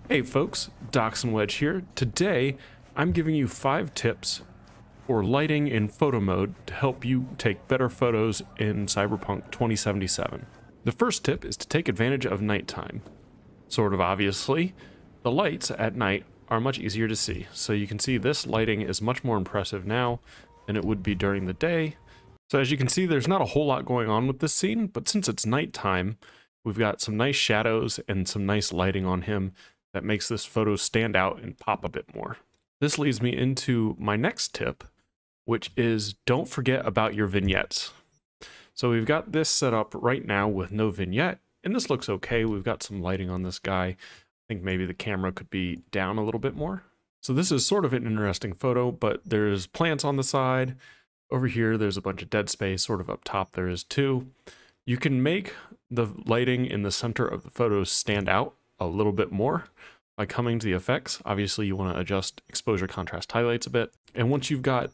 Hey folks, Docs and Wedge here. Today, I'm giving you 5 tips for lighting in photo mode to help you take better photos in Cyberpunk 2077. The first tip is to take advantage of nighttime. Sort of obviously, the lights at night are much easier to see. So you can see this lighting is much more impressive now than it would be during the day. So as you can see, there's not a whole lot going on with this scene, but since it's nighttime, we've got some nice shadows and some nice lighting on him that makes this photo stand out and pop a bit more. This leads me into my next tip, which is don't forget about your vignettes. So we've got this set up right now with no vignette, and this looks okay. We've got some lighting on this guy. I think maybe the camera could be down a little bit more. So this is sort of an interesting photo, but there's plants on the side. Over here, there's a bunch of dead space. Sort of up top, there is too. You can make the lighting in the center of the photo stand out a little bit more by coming to the effects. Obviously, you want to adjust exposure contrast highlights a bit. And once you've got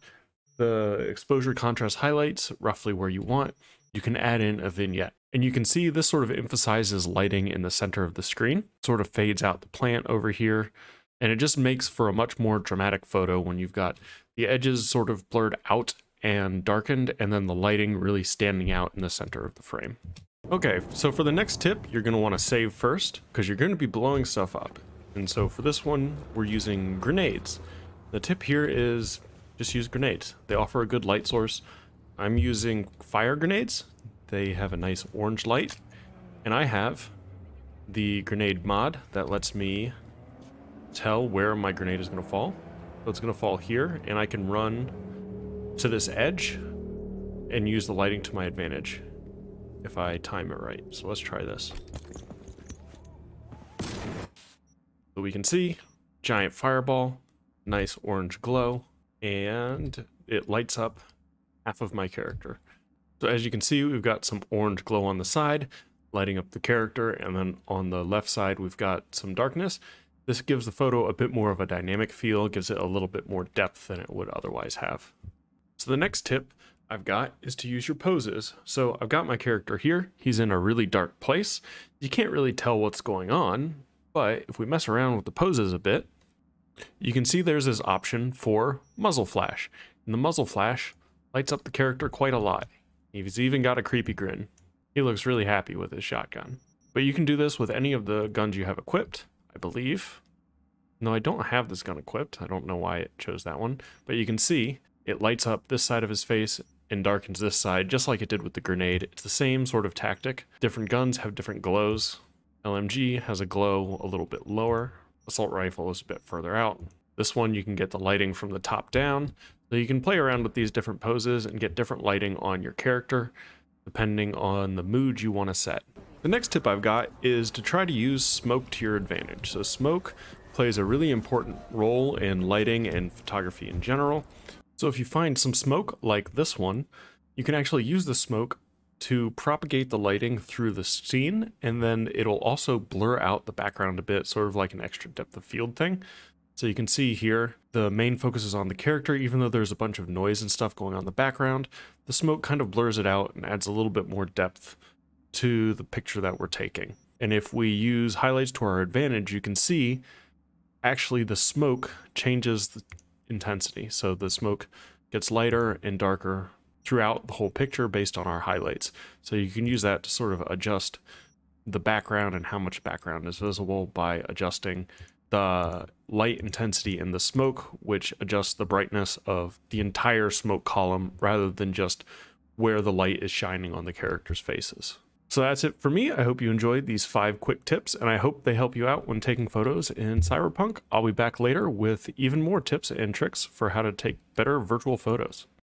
the exposure contrast highlights roughly where you want, you can add in a vignette. And you can see this sort of emphasizes lighting in the center of the screen, sort of fades out the plant over here, and it just makes for a much more dramatic photo when you've got the edges sort of blurred out and darkened, and then the lighting really standing out in the center of the frame. Okay, so for the next tip, you're going to want to save first, because you're going to be blowing stuff up. And so for this one, we're using grenades. The tip here is just use grenades. They offer a good light source. I'm using fire grenades. They have a nice orange light. And I have the grenade mod that lets me tell where my grenade is going to fall. So it's going to fall here, and I can run to this edge and use the lighting to my advantage if I time it right. So let's try this. So we can see giant fireball, nice orange glow, and it lights up half of my character. So as you can see, we've got some orange glow on the side, lighting up the character, and then on the left side, we've got some darkness. This gives the photo a bit more of a dynamic feel, gives it a little bit more depth than it would otherwise have. So the next tip I've got is to use your poses. So I've got my character here. He's in a really dark place. You can't really tell what's going on, but if we mess around with the poses a bit, you can see there's this option for muzzle flash. And the muzzle flash lights up the character quite a lot. He's even got a creepy grin. He looks really happy with his shotgun. But you can do this with any of the guns you have equipped, I believe. No, I don't have this gun equipped. I don't know why it chose that one. But you can see it lights up this side of his face and darkens this side, just like it did with the grenade. It's the same sort of tactic. Different guns have different glows. LMG has a glow a little bit lower. Assault rifle is a bit further out. This one you can get the lighting from the top down. So you can play around with these different poses and get different lighting on your character, depending on the mood you want to set. The next tip I've got is to try to use smoke to your advantage. So smoke plays a really important role in lighting and photography in general. So if you find some smoke like this one, you can actually use the smoke to propagate the lighting through the scene, and then it'll also blur out the background a bit, sort of like an extra depth of field thing. So you can see here, the main focus is on the character, even though there's a bunch of noise and stuff going on in the background. The smoke kind of blurs it out and adds a little bit more depth to the picture that we're taking. And if we use highlights to our advantage, you can see actually the smoke changes the intensity. So the smoke gets lighter and darker throughout the whole picture based on our highlights. So you can use that to sort of adjust the background and how much background is visible by adjusting the light intensity in the smoke, which adjusts the brightness of the entire smoke column rather than just where the light is shining on the characters' faces. So that's it for me. I hope you enjoyed these 5 quick tips, and I hope they help you out when taking photos in Cyberpunk. I'll be back later with even more tips and tricks for how to take better virtual photos.